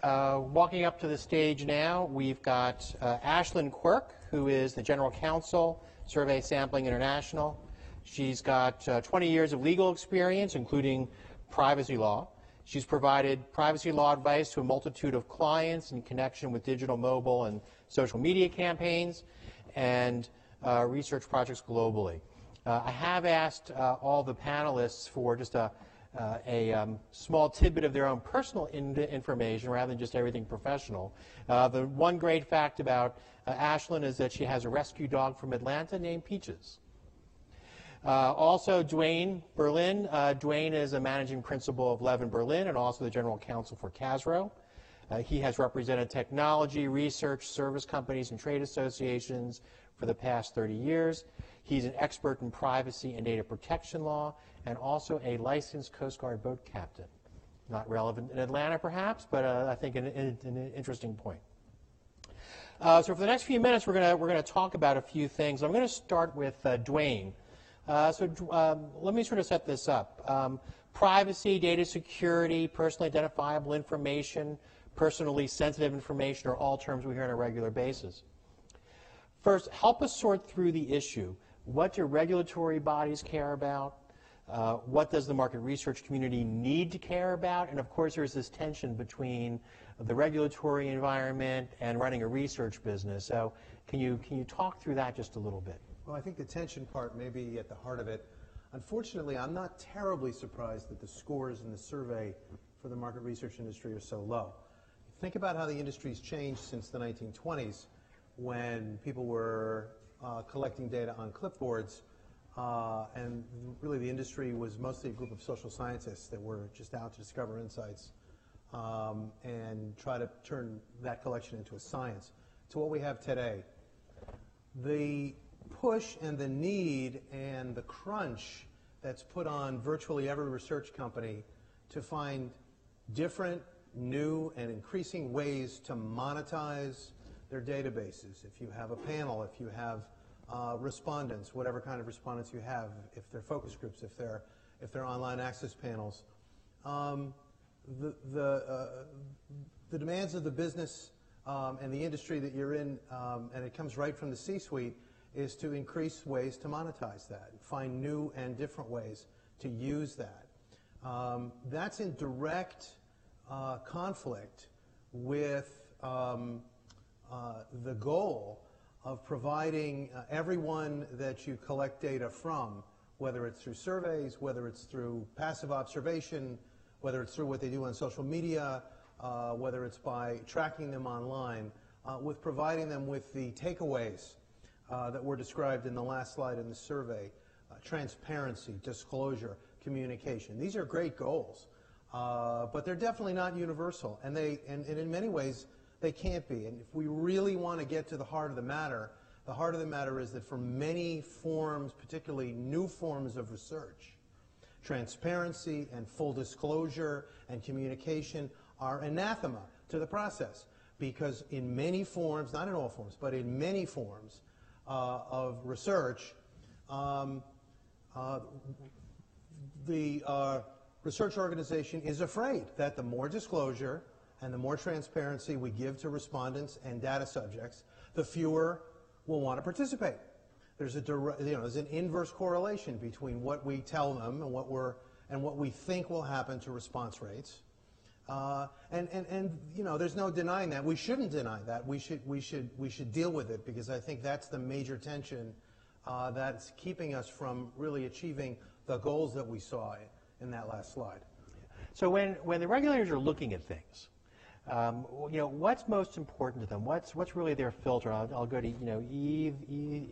Walking up to the stage now, we've got Ashlyn Quirk, who is the General Counsel, Survey Sampling International. She's got 20 years of legal experience, including privacy law. She's provided privacy law advice to a multitude of clients in connection with digital, mobile, and social media campaigns and research projects globally. I have asked all the panelists for just a small tidbit of their own personal information rather than just everything professional. The one great fact about Ashlyn is that she has a rescue dog from Atlanta named Peaches. Also, Dwayne Berlin. Dwayne is a managing principal of Levin Berlin and also the general counsel for Casro. He has represented technology, research, service companies, and trade associations for the past 30 years. He's an expert in privacy and data protection law and also a licensed Coast Guard boat captain. Not relevant in Atlanta, perhaps, but I think an interesting point. So for the next few minutes, we're going to talk about a few things. I'm going to start with Dwayne. Let me sort of set this up. Privacy, data security, personally identifiable information, personally sensitive information are all terms we hear on a regular basis. First, help us sort through the issue. What do regulatory bodies care about? What does the market research community need to care about? And of course, there's this tension between the regulatory environment and running a research business. So can you talk through that just a little bit? Well, I think the tension part may be at the heart of it. Unfortunately, I'm not terribly surprised that the scores in the survey for the market research industry are so low. Think about how the industry's changed since the 1920s when people were collecting data on clipboards, and really the industry was mostly a group of social scientists that were just out to discover insights and try to turn that collection into a science. To what we have today, the push and the need and the crunch that's put on virtually every research company to find different, new, and increasing ways to monetize their databases. If you have a panel, if you have respondents, whatever kind of respondents you have, if they're focus groups, if they're online access panels, the demands of the business and the industry that you're in, and it comes right from the C-suite, is to increase ways to monetize that, find new and different ways to use that. That's in direct conflict with the goal of providing everyone that you collect data from, whether it's through surveys, whether it's through passive observation, whether it's through what they do on social media, whether it's by tracking them online, with providing them with the takeaways that were described in the last slide in the survey: transparency, disclosure, communication. These are great goals, but they're definitely not universal, and in many ways they can't be. And if we really want to get to the heart of the matter is that for many forms, particularly new forms of research, transparency and full disclosure and communication are anathema to the process, because in many forms, not in all forms, but in many forms of research, the research organization is afraid that the more disclosure and the more transparency we give to respondents and data subjects, the fewer will want to participate. There's there's an inverse correlation between what we tell them and what we think will happen to response rates. There's no denying that. We shouldn't deny that. We should deal with it, because I think that's the major tension that's keeping us from really achieving the goals that we saw in that last slide. So when the regulators are looking at things, what's most important to them? What's really their filter? I'll go to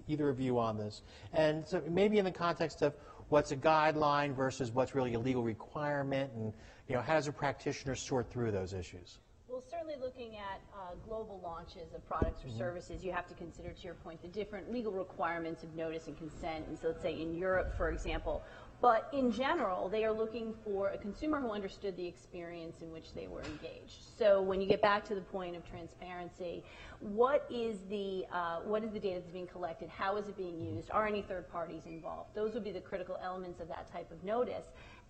either of you on this, and so maybe in the context of what's a guideline versus what's really a legal requirement, and how does a practitioner sort through those issues? Well, certainly looking at global launches of products or services, you have to consider, to your point, the different legal requirements of notice and consent. And so let's say in Europe, for example. But in general, they are looking for a consumer who understood the experience in which they were engaged. So when you get back to the point of transparency, what is the data that's being collected? How is it being used? Are any third parties involved? Those would be the critical elements of that type of notice.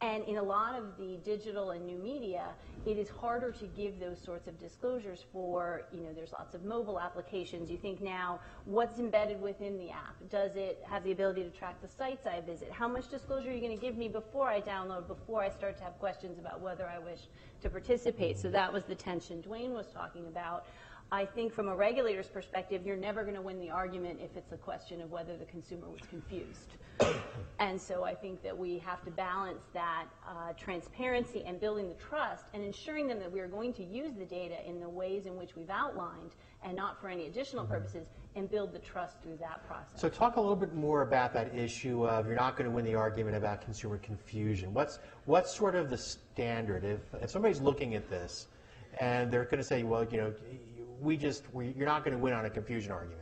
And in a lot of the digital and new media, it is harder to give those sorts of disclosures for, there's lots of mobile applications. You think now, what's embedded within the app? Does it have the ability to track the sites I visit? How much disclosure are you going to give me before I download, before I start to have questions about whether I wish to participate? So that was the tension Dwayne was talking about. I think from a regulator's perspective, you're never going to win the argument if it's a question of whether the consumer was confused. And so I think that we have to balance that transparency and building the trust and ensuring them that we are going to use the data in the ways in which we've outlined and not for any additional purposes, and build the trust through that process. So talk a little bit more about that issue of you're not going to win the argument about consumer confusion. What's sort of the standard? If somebody's looking at this and they're going to say, well, you're not going to win on a confusion argument.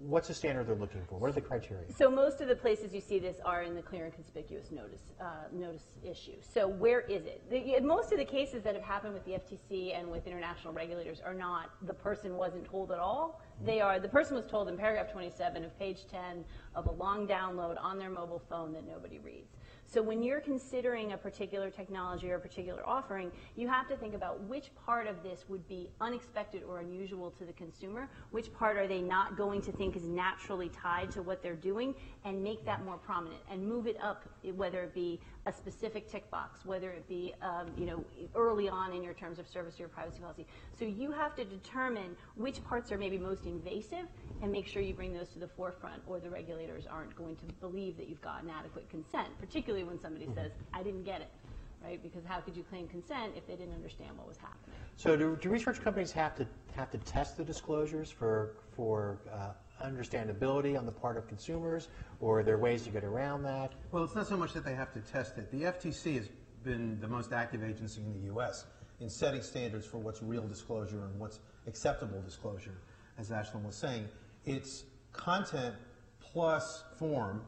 What's the standard they're looking for? What are the criteria? So most of the places you see this are in the clear and conspicuous notice issue. So where is it? Most of the cases that have happened with the FTC and with international regulators are not the person wasn't told at all. They are, the person was told in paragraph 27 of page 10 of a long download on their mobile phone that nobody reads. So when you're considering a particular technology or a particular offering, you have to think about which part of this would be unexpected or unusual to the consumer, which part are they not going to think is naturally tied to what they're doing, and make that more prominent and move it up, whether it be a specific tick box, whether it be early on in your terms of service or your privacy policy. So you have to determine which parts are maybe most invasive and make sure you bring those to the forefront, or the regulators aren't going to believe that you've gotten adequate consent, particularly when somebody says, I didn't get it, right? Because how could you claim consent if they didn't understand what was happening? So do research companies have to test the disclosures for understandability on the part of consumers, or are there ways to get around that? Well, it's not so much that they have to test it. The FTC has been the most active agency in the U.S. in setting standards for what's real disclosure and what's acceptable disclosure, as Ashlyn was saying. It's content plus form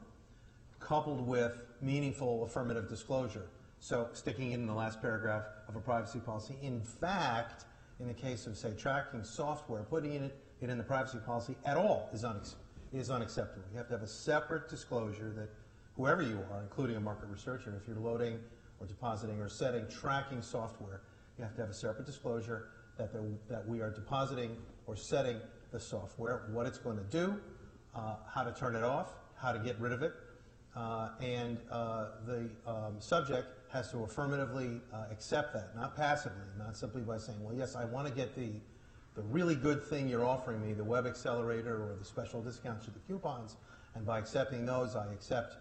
coupled with meaningful affirmative disclosure. So sticking it in the last paragraph of a privacy policy. In fact, in the case of, say, tracking software, putting it in the privacy policy at all is unacceptable. You have to have a separate disclosure that whoever you are, including a market researcher, if you're loading or depositing or setting tracking software, you have to have a separate disclosure that we are depositing or setting the software, what it's going to do, how to turn it off, how to get rid of it, and the subject has to affirmatively accept that, not passively, not simply by saying, well, yes, I want to get the really good thing you're offering me, the web accelerator or the special discounts or the coupons, and by accepting those, I accept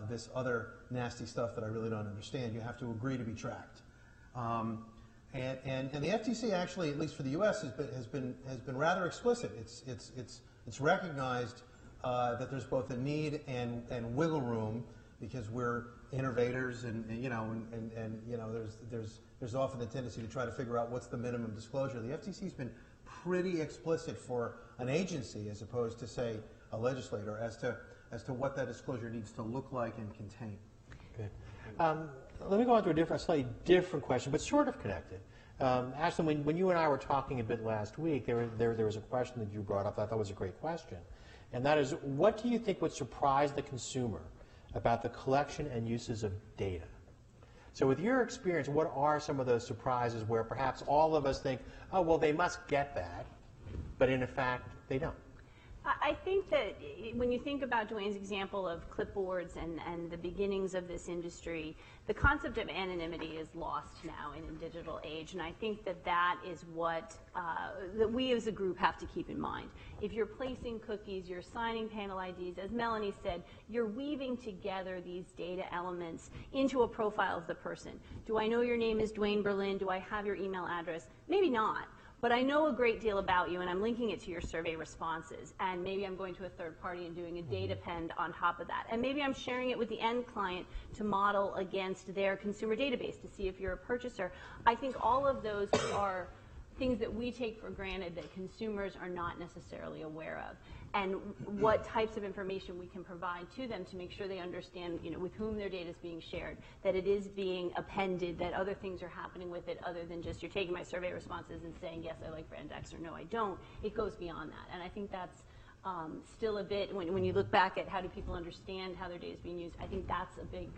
this other nasty stuff that I really don't understand. You have to agree to be tracked. And the FTC actually, at least for the U.S., has been rather explicit. It's recognized that there's both a need and wiggle room, because we're innovators, and there's often the tendency to try to figure out what's the minimum disclosure. The FTC's been pretty explicit for an agency, as opposed to, say, a legislator, as to what that disclosure needs to look like and contain. Okay. Let me go on to a slightly different question, but sort of connected. Ashlyn, when you and I were talking a bit last week, there was a question that you brought up that I thought was a great question, and that is, what do you think would surprise the consumer about the collection and uses of data? So with your experience, what are some of those surprises where perhaps all of us think, oh, well, they must get that, but in fact, they don't? I think that when you think about Dwayne's example of clipboards and the beginnings of this industry, the concept of anonymity is lost now in a digital age, and I think that is what that we as a group have to keep in mind. If you're placing cookies, you're signing panel IDs, as Melanie said, you're weaving together these data elements into a profile of the person. Do I know your name is Dwayne Berlin? Do I have your email address? Maybe not. But I know a great deal about you, and I'm linking it to your survey responses, and maybe I'm going to a third party and doing a data append on top of that. And maybe I'm sharing it with the end client to model against their consumer database to see if you're a purchaser. I think all of those are things that we take for granted that consumers are not necessarily aware of, and what types of information we can provide to them to make sure they understand, with whom their data is being shared, that it is being appended, that other things are happening with it other than just you're taking my survey responses and saying, yes, I like brand X, or no, I don't. It goes beyond that, and I think that's still a bit, when you look back at how do people understand how their data is being used, I think that's a big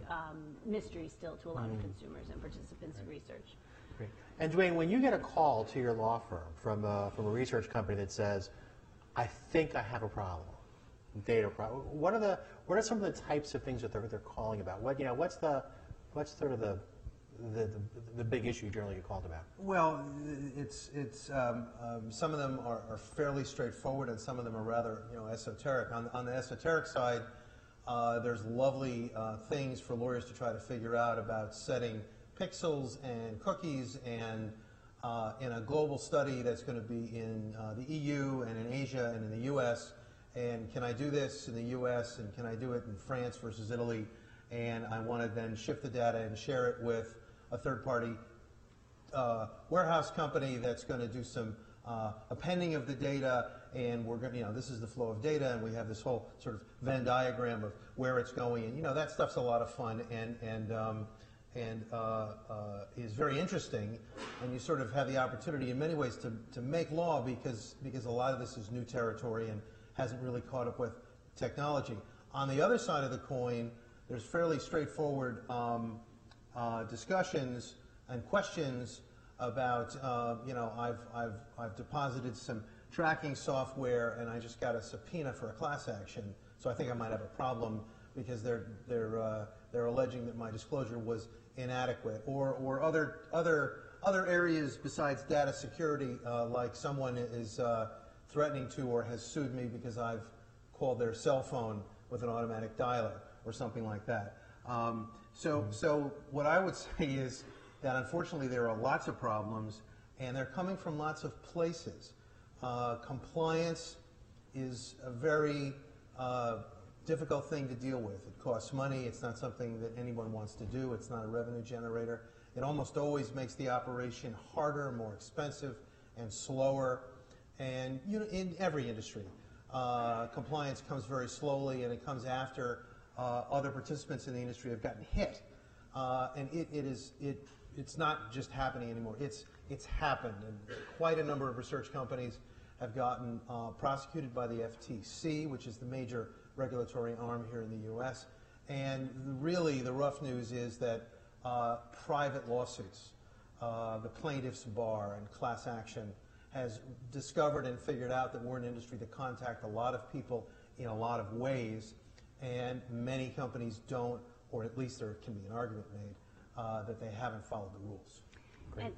mystery still to a lot of consumers and participants in research. Great. And Dwayne, when you get a call to your law firm from a research company that says, I think I have a problem, data problem, what are some of the types of things that they're calling about? What's sort of the big issue generally you're called about? Well, it's some of them are fairly straightforward, and some of them are rather esoteric. On the esoteric side, there's lovely things for lawyers to try to figure out about setting pixels and cookies and in a global study that's going to be in the EU and in Asia and in the US. And can I do this in the US and can I do it in France versus Italy? And I want to then ship the data and share it with a third-party warehouse company that's going to do some appending of the data, and we're going to, this is the flow of data, and we have this whole sort of Venn diagram of where it's going, and that stuff's a lot of fun and is very interesting, and you sort of have the opportunity in many ways to make law because a lot of this is new territory and hasn't really caught up with technology. On the other side of the coin, there's fairly straightforward discussions and questions about, I've deposited some tracking software and I just got a subpoena for a class action, so I think I might have a problem because they're alleging that my disclosure was inadequate, or other areas besides data security, like someone is threatening to or has sued me because I've called their cell phone with an automatic dialer or something like that. So what I would say is that unfortunately there are lots of problems and they're coming from lots of places. Compliance is a very difficult thing to deal with. It costs money. It's not something that anyone wants to do. It's not a revenue generator. It almost always makes the operation harder, more expensive, and slower. And in every industry, compliance comes very slowly, and it comes after other participants in the industry have gotten hit. And it's not just happening anymore. It's happened, and quite a number of research companies have gotten prosecuted by the FTC, which is the major regulatory arm here in the U.S. And really, the rough news is that private lawsuits, the plaintiff's bar and class action, has discovered and figured out that we're an industry that contact a lot of people in a lot of ways, and many companies don't, or at least there can be an argument made that they haven't followed the rules.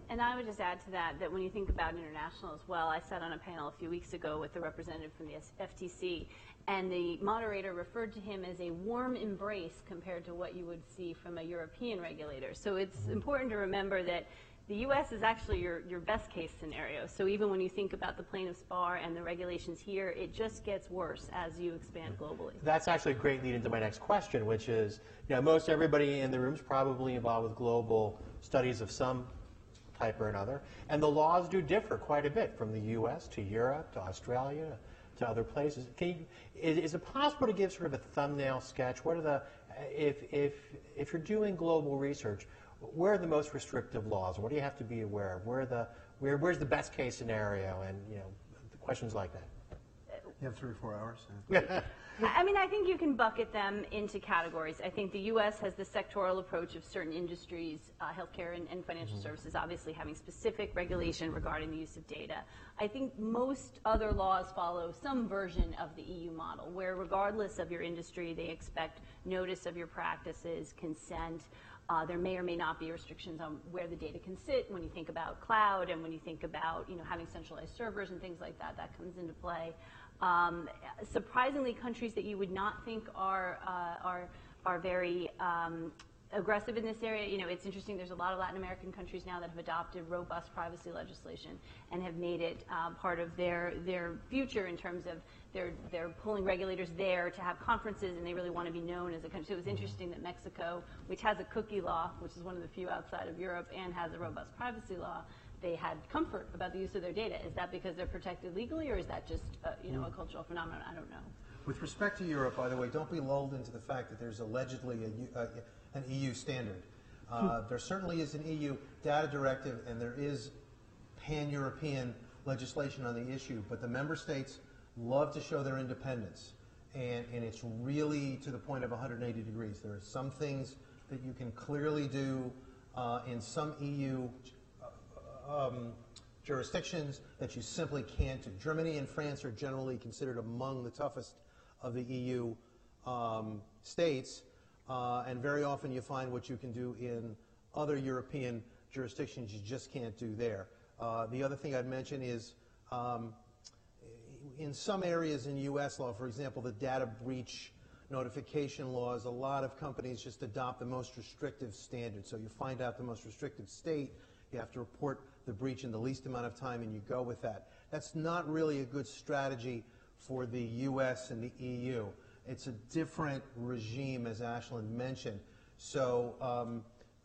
And I would just add to that when you think about international as well, I sat on a panel a few weeks ago with a representative from the FTC, and the moderator referred to him as a warm embrace compared to what you would see from a European regulator. So it's important to remember that the U.S. is actually your best case scenario. So even when you think about the plaintiff's bar and the regulations here, it just gets worse as you expand globally. That's actually a great lead into my next question, which is, most everybody in the room is probably involved with global studies of some type or another, and the laws do differ quite a bit from the U.S. to Europe to Australia to other places. Is it possible to give sort of a thumbnail sketch? What are if you're doing global research, where are the most restrictive laws? What do you have to be aware of? Where's the best case scenario? And questions like that. You have 3 or 4 hours. I think you can bucket them into categories. I think the U.S. has the sectoral approach of certain industries, healthcare and financial services, obviously having specific regulation regarding the use of data. I think most other laws follow some version of the EU model, where regardless of your industry, they expect notice of your practices, consent. There may or may not be restrictions on where the data can sit. When you think about cloud and when you think about having centralized servers and things like that, that comes into play. Surprisingly, countries that you would not think are very aggressive in this area. It's interesting. There's a lot of Latin American countries now that have adopted robust privacy legislation and have made it part of their future in terms of they're pulling regulators there to have conferences, and they really want to be known as a country. So it was interesting that Mexico, which has a cookie law, which is one of the few outside of Europe, and has a robust privacy law, they had comfort about the use of their data. Is that because they're protected legally, or is that just a cultural phenomenon? I don't know. With respect to Europe, by the way, don't be lulled into the fact that there's allegedly an EU standard. There certainly is an EU data directive, and there is pan-European legislation on the issue, but the member states love to show their independence. And it's really to the point of 180 degrees. There are some things that you can clearly do in some EU jurisdictions that you simply can't do. Germany and France are generally considered among the toughest of the EU states, and very often you find what you can do in other European jurisdictions you just can't do there. The other thing I'd mention is in some areas in U.S. law, for example, the data breach notification laws, a lot of companies just adopt the most restrictive standard. So you find out the most restrictive state, you have to report the breach in the least amount of time, and you go with that. That's not really a good strategy for the U.S. and the EU. It's a different regime, as Ashlyn mentioned. So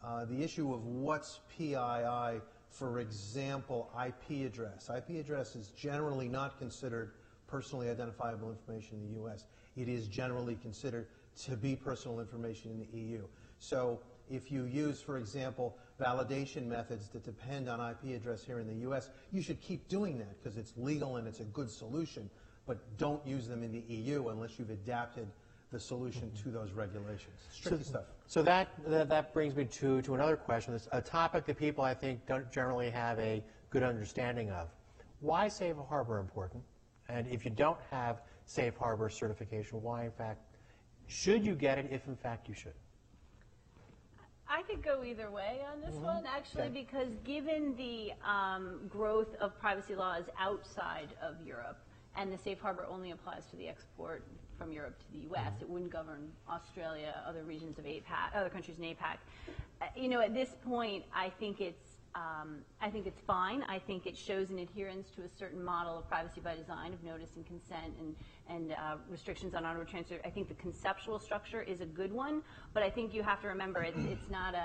the issue of what's PII, for example, IP address. IP address is generally not considered personally identifiable information in the U.S. It is generally considered to be personal information in the EU. So if you use, for example, validation methods that depend on IP address here in the U.S., you should keep doing that because it's legal and it's a good solution, but don't use them in the EU unless you've adapted the solution to those regulations. It's tricky stuff. So that brings me to another question. It's a topic that people, I think, don't generally have a good understanding of. Why is safe harbor important? And if you don't have safe harbor certification, why, in fact, should you get it if, in fact, you should? I could go either way on this one, actually, because given the growth of privacy laws outside of Europe, and the safe harbor only applies to the export from Europe to the U.S., it wouldn't govern Australia, other regions of APAC, other countries in APAC. You know, at this point, I think it's fine. I think it shows an adherence to a certain model of privacy by design of notice and consent and restrictions on onward transfer. I think the conceptual structure is a good one, but I think you have to remember it's not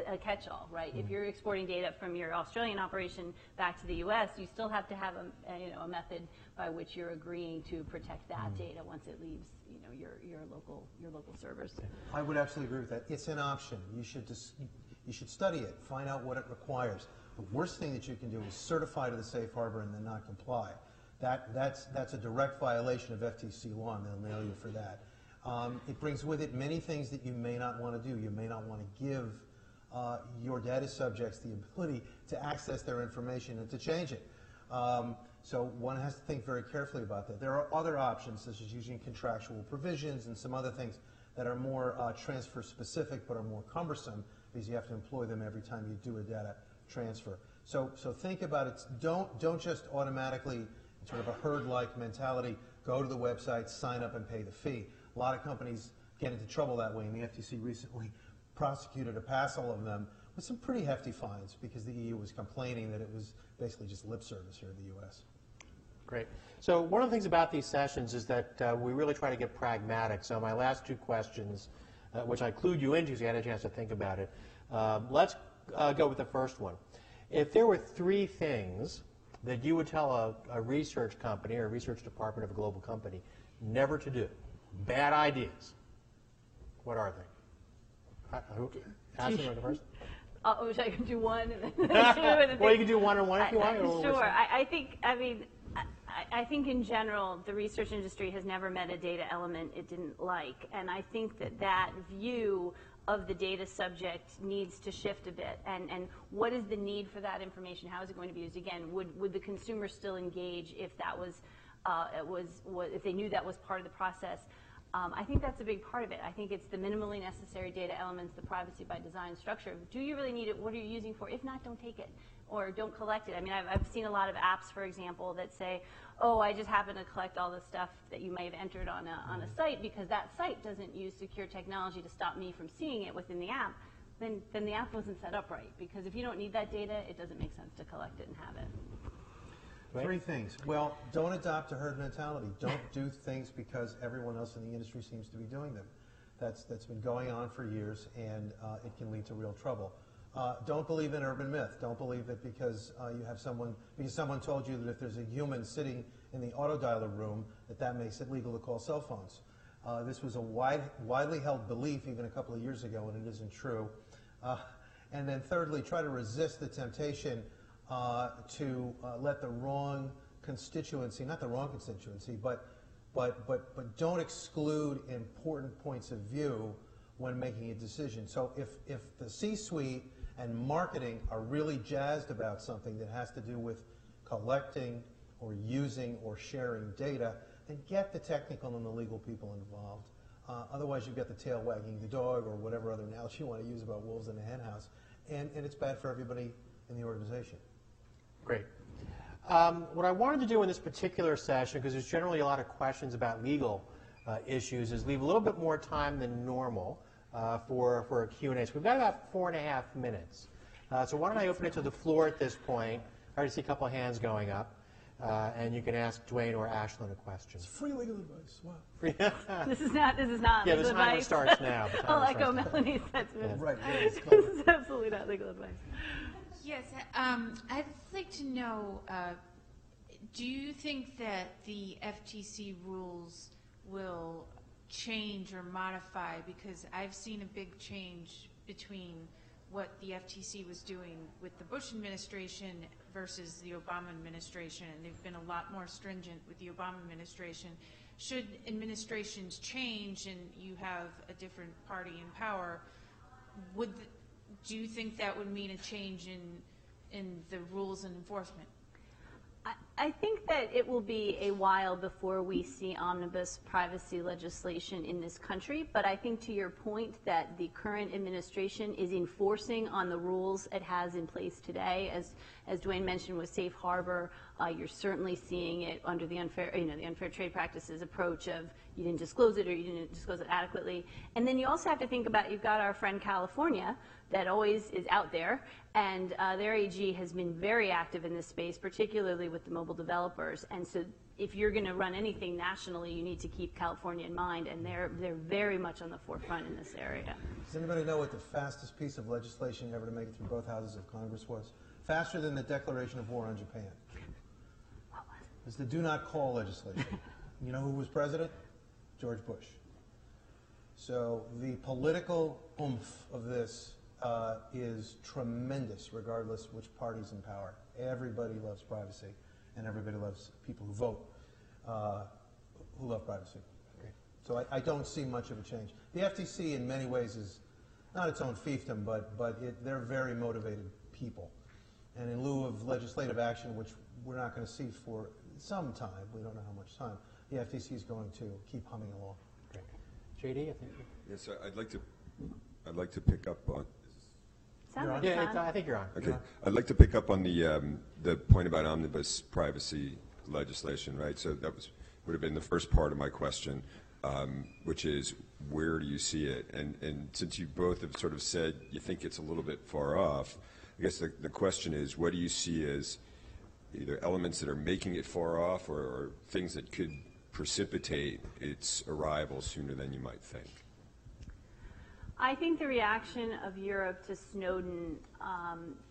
a catch-all, right? If you're exporting data from your Australian operation back to the U.S., you still have to have a method by which you're agreeing to protect that data once it leaves, your local servers. I would absolutely agree with that. It's an option. You should study it, find out what it requires. The worst thing that you can do is certify to the safe harbor and then not comply. That's a direct violation of FTC law, and they'll nail you for that. It brings with it many things that you may not want to do. You may not want to give your data subjects the ability to access their information and to change it. So one has to think very carefully about that. There are other options, such as using contractual provisions and some other things that are more transfer specific but are more cumbersome because you have to employ them every time you do a data transfer. So think about it. Don't just automatically, sort of a herd-like mentality, go to the website, sign up, and pay the fee. A lot of companies get into trouble that way, and the FTC recently prosecuted a passel of them with some pretty hefty fines because the EU was complaining that it was basically just lip service here in the U.S. Great. So one of the things about these sessions is that we really try to get pragmatic. So my last two questions, which I clued you into so you had a chance to think about it. Let's go with the first one. If there were three things that you would tell a research company or a research department of a global company never to do, bad ideas, what are they? Ashley, you first? Wish I could do one and then two. And well, you can do one and one if you want. Sure. I think in general, the research industry has never met a data element it didn't like. And I think that view of the data subject needs to shift a bit. And what is the need for that information? How is it going to be used? Again, would the consumer still engage if that if they knew that was part of the process? I think that's a big part of it. I think it's the minimally necessary data elements, the privacy by design structure. Do you really need it? What are you using for? If not, don't take it or don't collect it. I mean, I've seen a lot of apps, for example, that say, oh, I just happen to collect all the stuff that you may have entered on a site because that site doesn't use secure technology to stop me from seeing it within the app. Then the app wasn't set up right, because if you don't need that data, it doesn't make sense to collect it and have it. Right. Three things. Well, don't adopt a herd mentality. Don't do things because everyone else in the industry seems to be doing them. That's been going on for years, and it can lead to real trouble. Don't believe in urban myth. Don't believe it because someone told you that if there's a human sitting in the auto dialer room, that makes it legal to call cell phones. This was a widely held belief even a couple of years ago, and it isn't true. And then thirdly, try to resist the temptation to let the wrong constituency, not the wrong constituency, but don't exclude important points of view when making a decision. So if the C-suite and marketing are really jazzed about something that has to do with collecting or using or sharing data, then get the technical and the legal people involved. Otherwise, you've got the tail wagging the dog, or whatever other analogy you want to use about wolves in a hen house, and it's bad for everybody in the organization. Great. What I wanted to do in this particular session, because there's generally a lot of questions about legal issues, is leave a little bit more time than normal for a Q&A. So we've got about 4.5 minutes. So why don't I open it to the floor at this point? I already see a couple of hands going up. And you can ask Dwayne or Ashlyn a question. It's free legal advice. Wow. This is not Yeah, legal the timer advice. starts now. The timer I'll echo starts now. Melanie's sentiment. Right. This is absolutely not legal advice. Yes, I'd like to know, do you think that the FTC rules will change or modify? Because I've seen a big change between what the FTC was doing with the Bush administration versus the Obama administration, and they've been a lot more stringent with the Obama administration. Should administrations change and you have a different party in power, do you think that would mean a change in the rules and enforcement? I think that it will be a while before we see omnibus privacy legislation in this country, but I think to your point that the current administration is enforcing on the rules it has in place today. As Dwayne mentioned with Safe Harbor, you're certainly seeing it under the unfair trade practices approach of you didn't disclose it or you didn't disclose it adequately. And then you also have to think about, you've got our friend California that always is out there, and their AG has been very active in this space, particularly with the mobile developers. And so if you're going to run anything nationally, you need to keep California in mind, and they're very much on the forefront in this area. Does anybody know what the fastest piece of legislation ever to make it through both houses of Congress was? Faster than the declaration of war on Japan. What was it? It's the do not call legislation. You know who was president? George Bush. So the political oomph of this is tremendous, regardless which party's in power. Everybody loves privacy, and everybody loves people who vote who love privacy. Great. So I don't see much of a change. The FTC, in many ways, is not its own fiefdom, but they're very motivated people. And in lieu of legislative action, which we're not going to see for some time, we don't know how much time, the FTC is going to keep humming along. Great. JD, I think. Yes, I'd like to pick up on. Sounds like Yeah, fun. I think you're on. Okay, I'd like to pick up on the point about omnibus privacy legislation, right? So that would have been the first part of my question, which is where do you see it? And since you both have sort of said you think it's a little bit far off, I guess the question is, what do you see as either elements that are making it far off or things that could precipitate its arrival sooner than you might think? I think the reaction of Europe to Snowden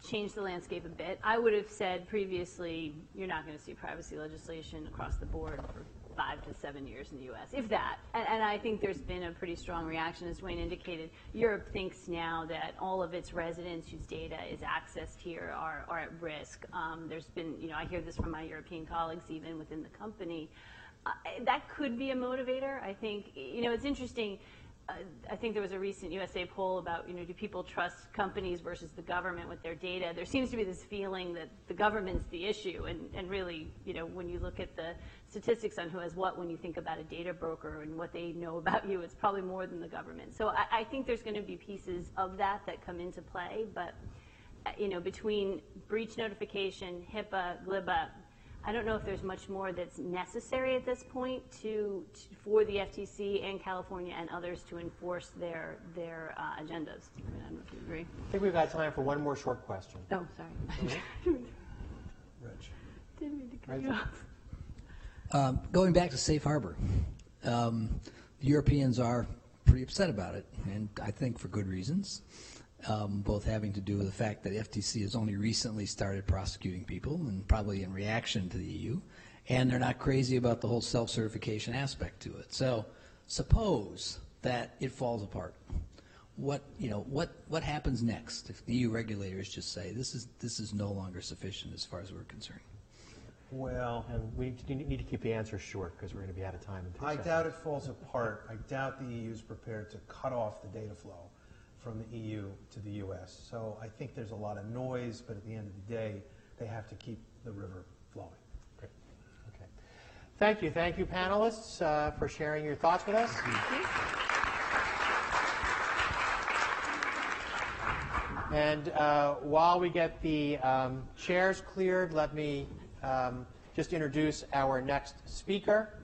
changed the landscape a bit. I would have said previously, you're not going to see privacy legislation across the board for 5 to 7 years in the U.S., if that. And I think there's been a pretty strong reaction, as Dwayne indicated. Europe thinks now that all of its residents whose data is accessed here are at risk. There's been, I hear this from my European colleagues, even within the company. That could be a motivator. I think, it's interesting. I think there was a recent USA poll about, do people trust companies versus the government with their data? There seems to be this feeling that the government's the issue, and really, when you look at the statistics on who has what, when you think about a data broker and what they know about you, it's probably more than the government. So I think there's going to be pieces of that come into play, but, between breach notification, HIPAA, GLIBA, I don't know if there's much more that's necessary at this point for the FTC and California and others to enforce their agendas. I don't know if you agree. I think we've got time for one more short question. Oh, sorry. Rich. Didn't mean to cut you off. Going back to Safe Harbor, the Europeans are pretty upset about it, and I think for good reasons, both having to do with the fact that FTC has only recently started prosecuting people, and probably in reaction to the EU, and they're not crazy about the whole self-certification aspect to it. So suppose that it falls apart. What happens next if the EU regulators just say this is no longer sufficient as far as we're concerned? Well, And we need to keep the answers short because we're going to be out of time in 2 I seconds. doubt it falls apart. I doubt the EU is prepared to cut off the data flow from the EU to the US. So I think there's a lot of noise, but at the end of the day, they have to keep the river flowing. Great. Okay. Thank you, panelists, for sharing your thoughts with us. And while we get the chairs cleared, let me just introduce our next speaker.